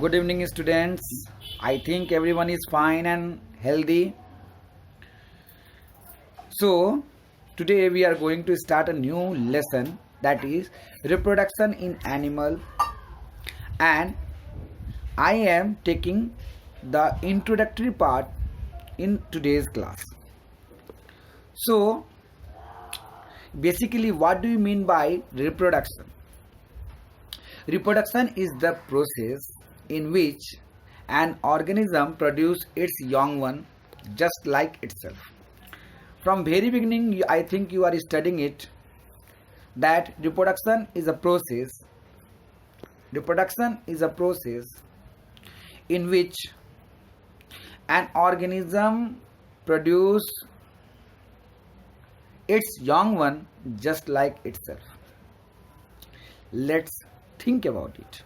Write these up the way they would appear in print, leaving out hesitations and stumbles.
Good evening, students. I think everyone is fine and healthy. So, today we are going to start a new lesson, that is reproduction in animal, and I am taking the introductory part in today's class. So, basically, what do you mean by reproduction? Reproduction is the process in which an organism produces its young one just like itself. From very beginning, I think you are studying it, that reproduction is a process. Reproduction is a process in which an organism produces its young one just like itself. Let's think about it.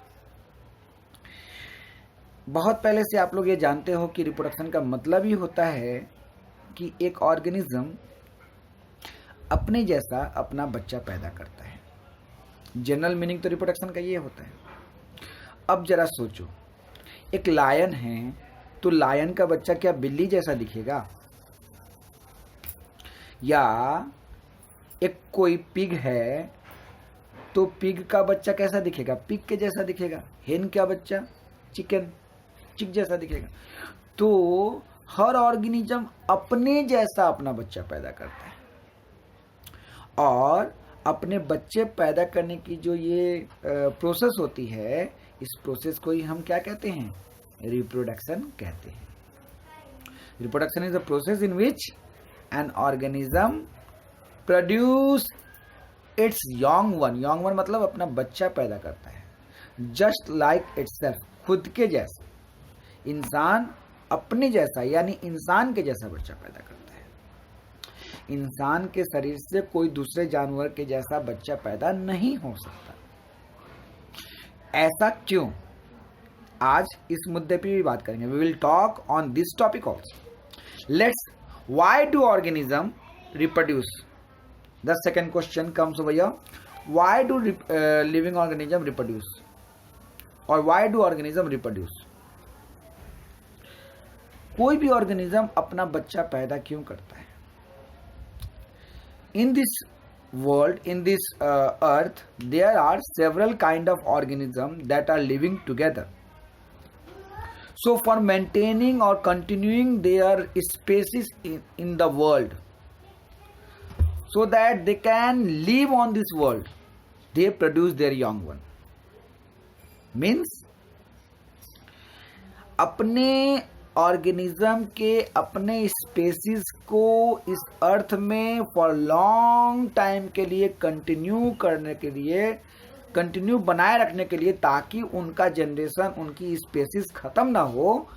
बहुत पहले से आप लोग ये जानते हो कि reproduction का मतलब ही होता है कि एक ऑर्गेनिज्म अपने जैसा अपना बच्चा पैदा करता है. जनरल मीनिंग तो रिप्रोडक्शन का ये होता है. अब जरा सोचो, एक लायन है तो लायन का बच्चा क्या बिल्ली जैसा दिखेगा? या एक कोई पिग है तो पिग का बच्चा कैसा दिखेगा? पिग के जैसा दिखेगा. हेन का बच्चा चिक जैसा दिखेगा. तो हर ऑर्गेनिज्म अपने जैसा अपना बच्चा पैदा करता है, और अपने बच्चे पैदा करने की जो ये प्रोसेस होती है, इस प्रोसेस को ही हम क्या कहते हैं? रिप्रोडक्शन कहते हैं. Reproduction is a process in which an organism produce it's young one. Young one मतलब अपना बच्चा पैदा करता है. जस्ट लाइक इटसेल्फ, खुद के जैसा. इंसान अपने जैसा यानी इंसान के जैसा बच्चा पैदा करता है. इंसान के शरीर से कोई दूसरे जानवर के जैसा बच्चा पैदा नहीं हो सकता. ऐसा क्यों? आज इस मुद्दे पे भी बात करेंगे. We will talk on this topic also. Let's, why do organism reproduce? The second question comes over here. Why do living organism reproduce? Or why do organism reproduce? कोई भी ऑर्गेनिज्म अपना बच्चा पैदा क्यों करता है? In this world, in this earth, there are several kind of organisms that are living together. So for maintaining or continuing their species in the world, so that they can live on this world, they produce their young one. Means अपने organism के अपने species को इस अर्थ में for long time के लिए continue करने के लिए, कंटिन्यू बनाए रखने के लिए, ताकि उनका जनरेशन, उनकी स्पेसीज खत्म ना हो,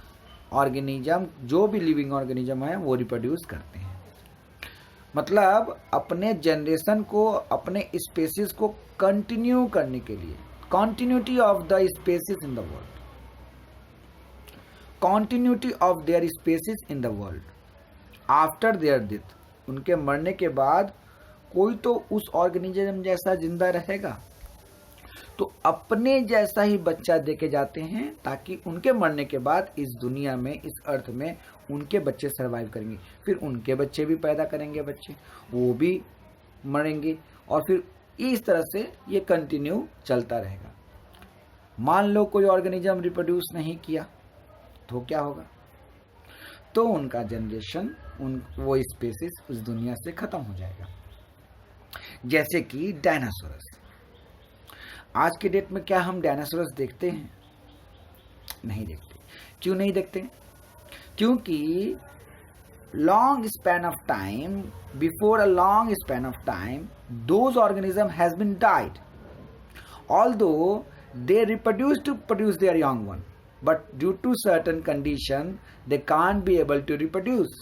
ऑर्गेनिज्म जो भी लिविंग ऑर्गेनिज्म है वो रिप्रोड्यूस करते हैं. मतलब अपने जनरेशन को, अपने स्पेसीज को कंटिन्यू करने के लिए, continuity of the species in the world, continuity of their species in the world after their death. उनके मरने के बाद कोई तो उस ऑर्गेनिज्म जैसा जिंदा रहेगा, तो अपने जैसा ही बच्चा देके जाते हैं, ताकि उनके मरने के बाद इस दुनिया में, इस अर्थ में उनके बच्चे सरवाइव करेंगे. फिर उनके बच्चे भी पैदा करेंगे बच्चे, वो भी मरेंगे, और फिर इस तरह से ये कंटिन्यू चलता रहेगा. मान लो कोई ऑर्गेनिज्म रिप्रोड्यूस नहीं किया तो क्या होगा? तो उनका जनरेशन, वो स्पेसीज उस दुनिया से खत्म हो जाएगा. जैसे कि डायनासोरस. आज के डेट में क्या हम डायनासोरस देखते हैं? नहीं देखते. क्यों नहीं देखते? क्योंकि long span of time, before a long span of time, those organism has been died, although they reproduce to produce their young one, but due to certain condition they can't be able to reproduce,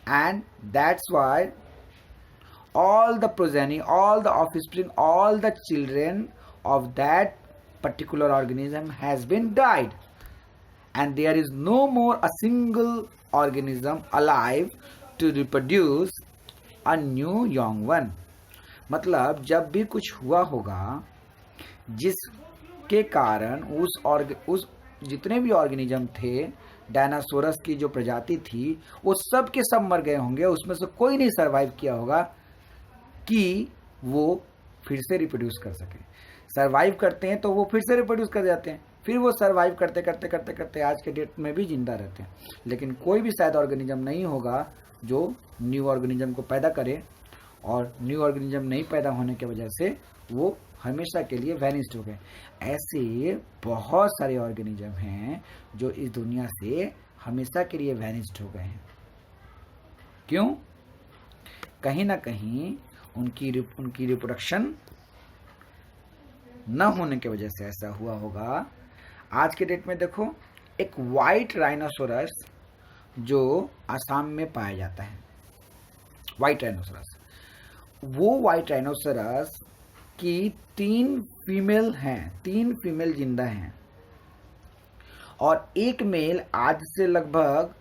and that's why all the progeny, all the offspring, all the children of that particular organism has been died, and there is no more a single organism alive to reproduce a new young one. मतलब जब भी कुछ हुआ होगा जिसके कारण उस जितने भी ऑर्गेनिज्म थे, डायनासोरस की जो प्रजाति थी, वो सब के सब मर गए होंगे। उसमें से कोई नहीं सर्वाइव किया होगा कि वो फिर से रिप्रोड्यूस कर सके। सर्वाइव करते हैं तो वो फिर से रिप्रोड्यूस कर जाते हैं, फिर वो सर्वाइव करते करते करते करते आज के डेट में भी जिंदा रहते हैं। लेकिन कोई भी शायद ऑर्गेनिज्म नहीं होगा जो न्यू ऑर्गेनिज्म को पैदा करे, और न्यू ऑर्गेनिज्म नहीं पैदा होने की वजह से वो हमेशा के लिए वैनिस्ड हो गए। ऐसे बहुत सारे ऑर्गेनिज्म हैं जो इस दुनिया से हमेशा के लिए वैनिस्ड हो गए हैं। क्यों? कहीं ना कहीं उनकी रिप्रोडक्शन न होने की वजह से ऐसा हुआ होगा। आज के डेट में देखो, एक वाइट राइनोसोरस जो असम में पाया जाता है, वाइट राइनोसोरस, वो वाइट राइनोसोरस की 3 फीमेल हैं, 3 फीमेल जिंदा हैं, और एक मेल आज से लगभग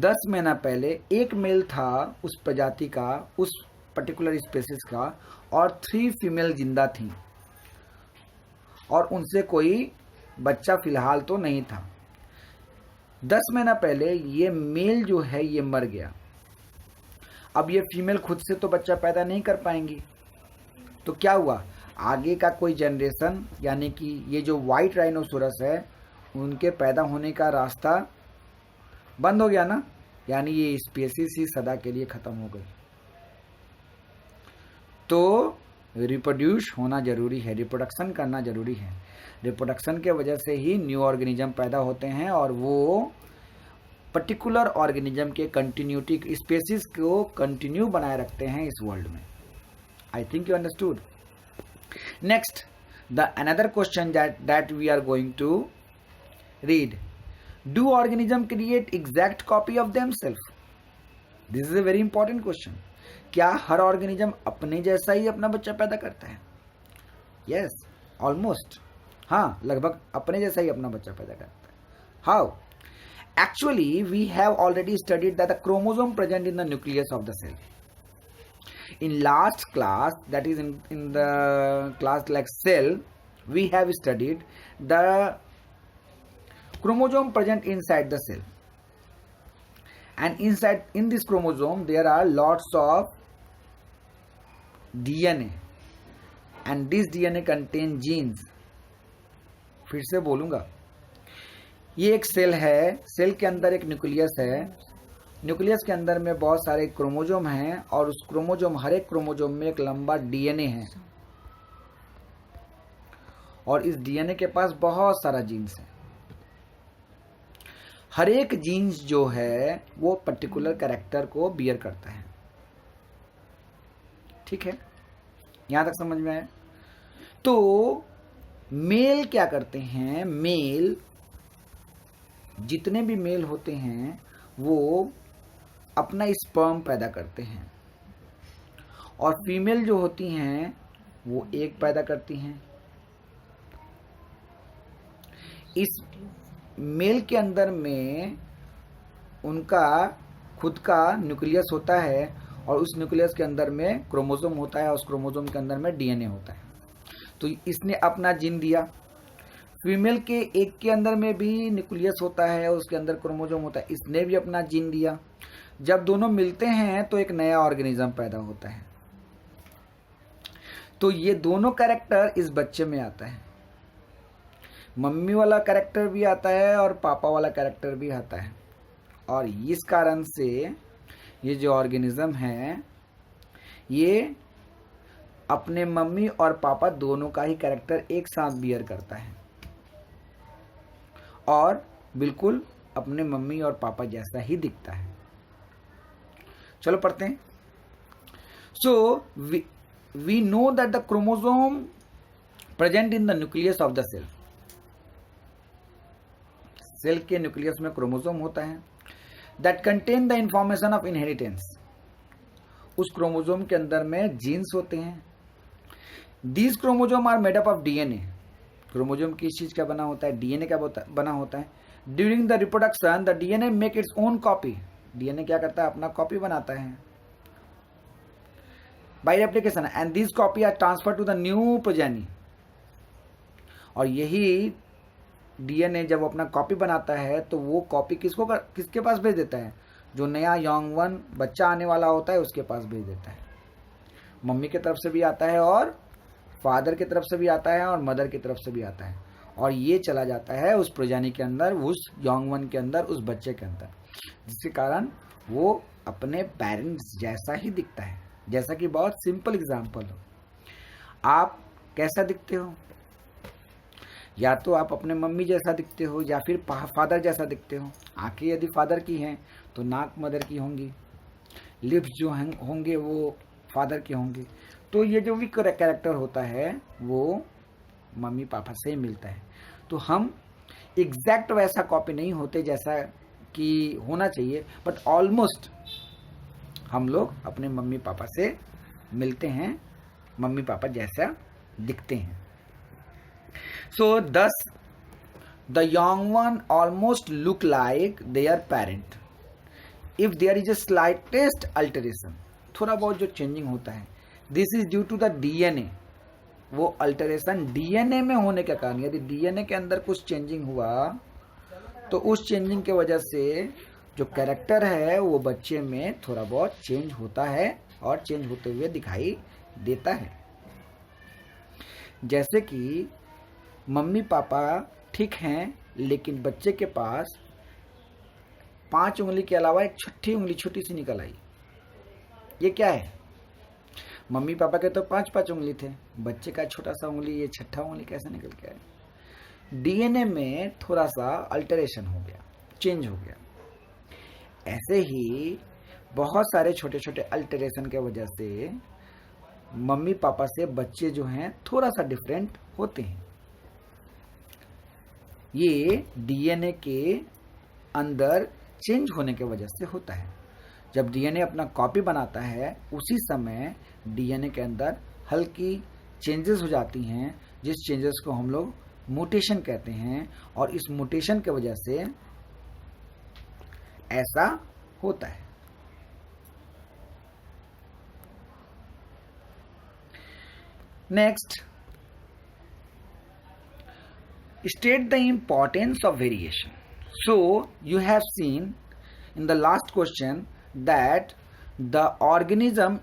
10 महीना पहले एक मेल था उस प्रजाति का, उस पर्टिकुलर स्पेसिस का, और 3 फीमेल जिंदा थी, और उनसे कोई बच्चा फिलहाल तो नहीं था। 10 महीना पहले ये मेल जो है ये मर गया। अब ये फीमेल खुद से तो बच्चा पैदा नहीं कर पाएंगी, तो क्या हुआ, आगे का कोई जनरेशन, यानी कि ये जो वाइट राइनोसोरस है, उनके पैदा होने का रास्ता बंद हो गया ना, यानी ये स्पीसीज ही सदा के लिए खत्म हो गई। तो रिप्रोड्यूस होना जरूरी है, रिप्रोडक्शन करना जरूरी है। रिप्रोडक्शन के वजह से ही न्यू ऑर्गेनिज्म पैदा होते हैं, और वो पर्टिकुलर ऑर्गेनिज्म के कंटिन्यूटी, स्पेसीज को कंटिन्यू बनाए रखते हैं इस वर्ल्ड में। I think you understood. Next, the another question that we are going to read, do organism create exact copy of themselves? This is a very important question. क्या हर organism अपने जैसा ही अपना बच्चा पैदा करता है? यस, ऑलमोस्ट, हाँ, लगभग अपने जैसा ही अपना बच्चा पैदा करता है। How? Actually we have already studied that the chromosome present in the nucleus of the cell. In last class, that is in the class like cell, we have studied the chromosome present inside the cell, and in this chromosome there are lots of DNA, and this DNA contain genes. फिर से बोलूंगा, ये एक cell है, cell के अंदर एक nucleus है, न्यूक्लियस के अंदर में बहुत सारे क्रोमोजोम हैं, और उस क्रोमोजोम, हर एक क्रोमोजोम में एक लंबा डीएनए है, और इस डीएनए के पास बहुत सारा जीन्स है। हर एक जीन्स जो है वो पर्टिकुलर कैरेक्टर को बियर करता है। ठीक है, यहां तक समझ में आया? तो मेल क्या करते हैं, मेल, जितने भी मेल होते हैं वो अपना स्पर्म पैदा करते हैं, और फीमेल जो होती हैं वो एग पैदा करती हैं। इस मेल के अंदर में उनका खुद का न्यूक्लियस होता है, और उस न्यूक्लियस के अंदर में क्रोमोसोम होता है, और उस क्रोमोसोम के अंदर में डीएनए होता है। तो इसने अपना जीन दिया। फीमेल के एग के अंदर में भी न्यूक्लियस होता है, उसके अंदर क्रोमोसोम होता है, इसने भी अपना जीन दिया। जब दोनों मिलते हैं तो एक नया ऑर्गेनिज्म पैदा होता है। तो ये दोनों कैरेक्टर इस बच्चे में आता है, मम्मी वाला कैरेक्टर भी आता है और पापा वाला कैरेक्टर भी आता है, और इस कारण से ये जो ऑर्गेनिज्म है ये अपने मम्मी और पापा दोनों का ही कैरेक्टर एक साथ बियर करता है, और बिल्कुल अपने मम्मी और पापा जैसा ही दिखता है। चलो पढ़ते हैं। So we know that the chromosome present in the nucleus of the cell, cell के न्यूक्लियस में क्रोमोसोम होता है, that contain the information of inheritance, उस क्रोमोसोम के अंदर में जीन्स होते हैं। These chromosome are made up of DNA, chromosome किस चीज का बना होता है, डीएनए का बना होता है। During the reproduction the DNA make its own copy, DNA क्या करता है, अपना कॉपी बनाता है by replication, and this copy are transfer to the new progeny, और यही डीएनए जब अपना कॉपी बनाता है तो वो कॉपी किसके पास भेज देता है? जो नया यंग वन बच्चा आने वाला होता है उसके पास भेज देता है। मम्मी की तरफ से भी आता है और फादर की तरफ से भी आता है और मदर की तरफ से भी आता है, और ये चला जाता है उस प्रोजानी के अंदर, उस यंग वन के अंदर, उस बच्चे के अंदर, जिसके कारण वो अपने पेरेंट्स जैसा ही दिखता है। जैसा कि बहुत सिंपल एग्जांपल हो, आप कैसा दिखते हो? या तो आप अपने मम्मी जैसा दिखते हो या फिर फादर जैसा दिखते हो। आंखें यदि फादर की हैं तो नाक मदर की होंगी, लिप्स जो होंगे वो फादर के होंगे। तो ये जो भी कैरेक्टर होता है वो मम्मी पापा से ही मिलता है। तो हम एग्जैक्ट वैसा कॉपी नहीं होते जैसा कि होना चाहिए, बट ऑलमोस्ट हम लोग अपने मम्मी पापा से मिलते हैं, मम्मी पापा जैसा दिखते हैं। So thus the young one almost look like their parent if there is a slightest alteration, थोड़ा बहुत जो चेंजिंग होता है, this is due to the DNA, वो अल्टरेशन डीएनए में होने के कारण, यदि डीएनए के अंदर कुछ चेंजिंग हुआ तो उस चेंजिंग के वजह से जो कैरेक्टर है वो बच्चे में थोड़ा बहुत चेंज होता है और चेंज होते हुए दिखाई देता है। जैसे कि मम्मी पापा ठीक हैं लेकिन बच्चे के पास 5 उंगली के अलावा एक छठी उंगली छोटी सी निकल आई। ये क्या है? मम्मी पापा के तो 5 उंगली थे, बच्चे का छोटा सा उंगली, ये छठा उंगली कैसे निकल के आया? डीएनए में थोड़ा सा अल्टरेशन हो गया, चेंज हो गया। ऐसे ही बहुत सारे छोटे छोटे अल्टरेशन के वजह से मम्मी पापा से बच्चे जो हैं थोड़ा सा डिफरेंट होते हैं। ये डीएनए के अंदर चेंज होने की वजह से होता है। जब डीएनए अपना कॉपी बनाता है उसी समय डीएनए के अंदर हल्की चेंजेस हो जाती हैं, जिस चेंजेस को हम लोग म्यूटेशन कहते हैं, और इस म्यूटेशन की वजह से ऐसा होता है। Next, state the importance of variation. So you have seen in the last question that the organism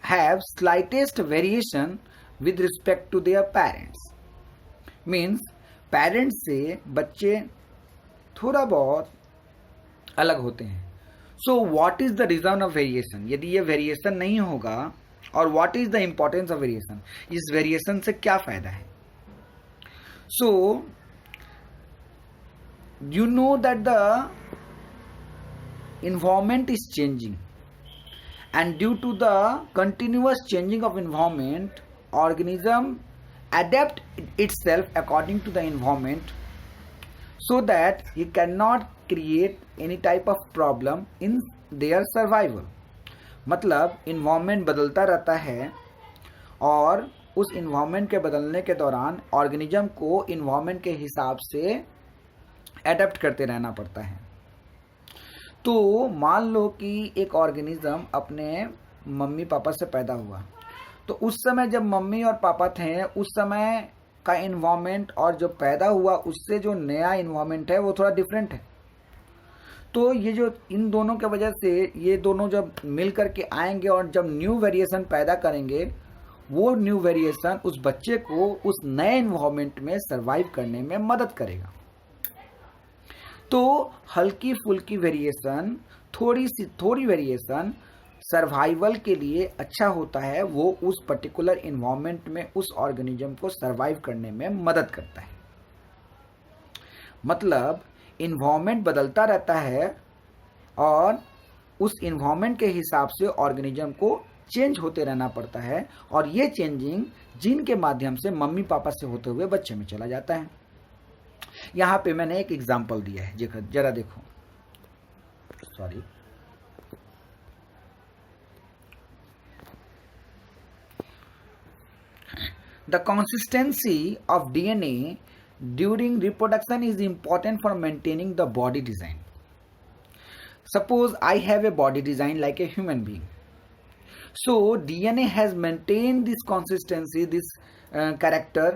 have slightest variation with respect to their parents, means parents से बच्चे थोड़ा बहुत अलग होते हैं। So what is the reason of variation? यदि ये variation नहीं होगा, और what is the importance of variation, इस वेरिएशन से क्या फायदा है? So you know that the environment is changing, and due to the continuous changing of environment, organism adapt itself according to the environment so that it cannot create any type of problem in their survival. मतलब environment बदलता रहता है और उस environment के बदलने के दौरान ऑर्गेनिज्म को इन्वायरमेंट के हिसाब से एडेप्ट करते रहना पड़ता है। तो मान लो कि एक ऑर्गेनिज्म अपने मम्मी पापा से पैदा हुआ, तो उस समय जब मम्मी और पापा थे उस समय का इन्वायरमेंट और जो पैदा हुआ उससे जो नया इन्वायरमेंट है वो थोड़ा डिफरेंट है। तो ये जो इन दोनों के वजह से ये दोनों जब मिल करके आएंगे और जब न्यू वेरिएशन पैदा करेंगे, वो न्यू वेरिएशन उस बच्चे को उस नए इन्वायरमेंट में सरवाइव करने में मदद करेगा। तो हल्की फुल्की वेरिएशन, थोड़ी वेरिएशन सर्वाइवल के लिए अच्छा होता है, वो उस पर्टिकुलर इन्वायरमेंट में उस ऑर्गेनिज्म को सरवाइव करने में मदद करता है। मतलब इन्वायरमेंट बदलता रहता है और उस इन्वायरमेंट के हिसाब से ऑर्गेनिज्म को चेंज होते रहना पड़ता है, और ये चेंजिंग जीन के माध्यम से मम्मी पापा से होते हुए बच्चे में चला जाता है। यहां पे मैंने एक एग्जांपल दिया है, जरा देखो। Sorry, the consistency of DNA during reproduction is important for maintaining the body design. Suppose I have a body design like a human being. So DNA has maintained this consistency, this character,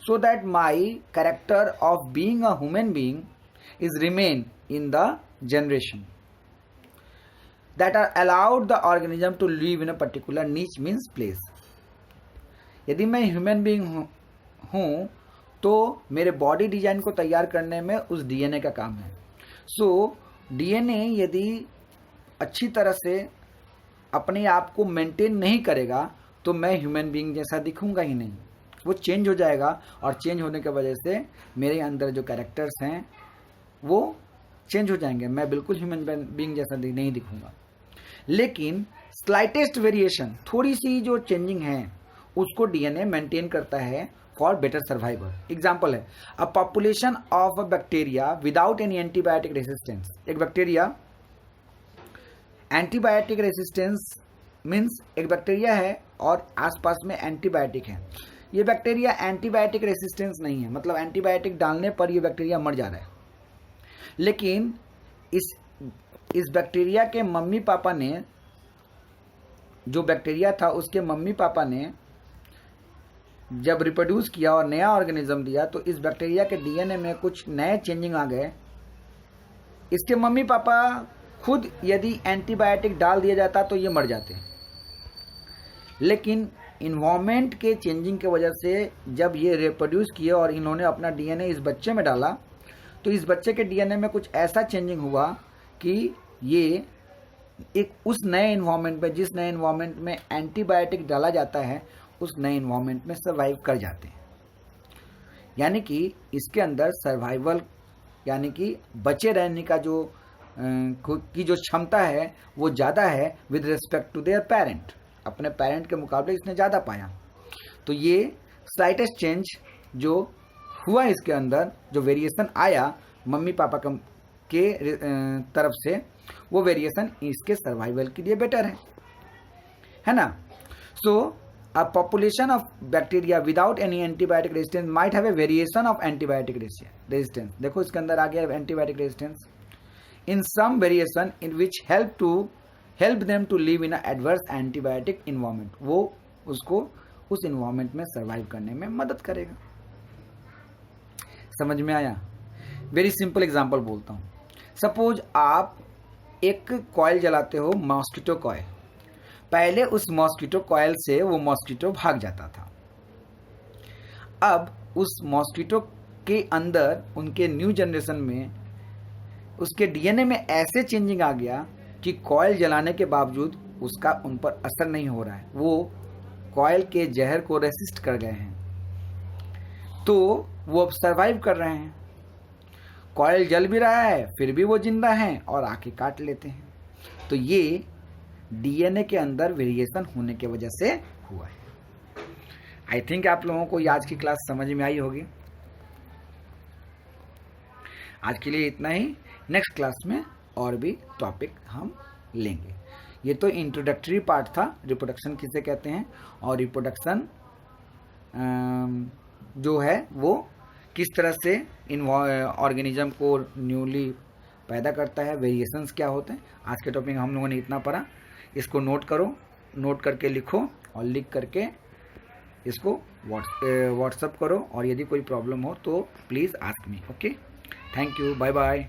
so that my character of being a human being is remain in the generation that are allowed the organism to live in a particular niche means place. यदि मैं human being हूँ तो मेरे body design को तैयार करने में उस डीएनए का काम है. सो डीएनए यदि अच्छी तरह से अपने आप को मेंटेन नहीं करेगा तो मैं ह्यूमन बीइंग जैसा दिखूंगा ही नहीं. वो चेंज हो जाएगा और चेंज होने की वजह से मेरे अंदर जो कैरेक्टर्स हैं वो चेंज हो जाएंगे. मैं बिल्कुल ह्यूमन बीइंग जैसा नहीं दिखूंगा. लेकिन स्लाइटेस्ट वेरिएशन, थोड़ी सी जो चेंजिंग है उसको डीएनए मेंटेन करता है फॉर बेटर सर्वाइवल. एग्जाम्पल है a population of a bacteria without any antibiotic resistance. एक बैक्टीरिया एंटीबायोटिक रेसिस्टेंस मीन्स एक बैक्टीरिया है और आसपास में एंटीबायोटिक है. ये बैक्टीरिया एंटीबायोटिक रेसिस्टेंस नहीं है, मतलब एंटीबायोटिक डालने पर ये बैक्टीरिया मर जा रहा है. लेकिन इस बैक्टीरिया के मम्मी पापा ने, जो बैक्टीरिया था उसके मम्मी पापा ने जब रिप्रोड्यूस किया और नया ऑर्गेनिज्म दिया तो इस बैक्टीरिया के डीएनए में कुछ नए चेंजिंग आ गए. इसके मम्मी पापा खुद यदि एंटीबायोटिक डाल दिया जाता तो ये मर जाते. लेकिन इन्वायरमेंट के चेंजिंग की वजह से जब ये रिप्रोड्यूस किए और इन्होंने अपना डीएनए इस बच्चे में डाला तो इस बच्चे के डीएनए में कुछ ऐसा चेंजिंग हुआ कि ये एक उस नए इन्वायरमेंट में, जिस नए इन्वायरमेंट में एंटीबायोटिक डाला जाता है उस नए इन्वायरमेंट में सर्वाइव कर जाते हैं. यानी कि इसके अंदर सर्वाइवल यानी कि बचे रहने का जो क्षमता है वो ज़्यादा है with respect to their parent. अपने पेरेंट के मुकाबले इसने ज़्यादा पाया. तो ये स्लाइटेस्ट चेंज जो हुआ इसके अंदर, जो वेरिएशन आया मम्मी पापा के तरफ से, वो वेरिएशन इसके सर्वाइवल के लिए बेटर है ना. सो a population of bacteria without any antibiotic resistance might have a variation of antibiotic resistance. देखो इसके अंदर आ गया antibiotic resistance in some variation in which help them to live in a adverse antibiotic environment. वो उसको उस environment में survive करने में मदद करेगा. समझ में आया? वेरी सिंपल एग्जाम्पल बोलता हूँ. सपोज आप एक कॉइल जलाते हो, मॉस्किटो कॉइल. पहले उस मॉस्किटो कॉइल से वो मॉस्किटो भाग जाता था. अब उस मॉस्किटो के अंदर उनके न्यू जनरेशन में उसके डीएनए में ऐसे चेंजिंग आ गया कि कॉइल जलाने के बावजूद उसका उन पर असर नहीं हो रहा है. वो कॉइल के जहर को रेसिस्ट कर गए हैं तो वो अब सर्वाइव कर रहे हैं. कॉइल जल भी रहा है फिर भी वो जिंदा हैं और आके काट लेते हैं. तो ये डीएनए के अंदर वेरिएशन होने की वजह से हुआ है. आई थिंक आप लोगों को आज की क्लास समझ में आई होगी. आज के लिए इतना ही. नेक्स्ट क्लास में और भी टॉपिक हम लेंगे. ये तो इंट्रोडक्टरी पार्ट था, रिप्रोडक्शन किसे कहते हैं और रिप्रोडक्शन जो है वो किस तरह से ऑर्गेनिज्म को न्यूली पैदा करता है, वेरिएशंस क्या होते हैं. आज के टॉपिक हम लोगों ने इतना पढ़ा. इसको नोट करो, नोट करके लिखो और लिख करके इसको व्हाट्सअप करो और यदि कोई प्रॉब्लम हो तो please ask me. Okay, thank you, bye bye.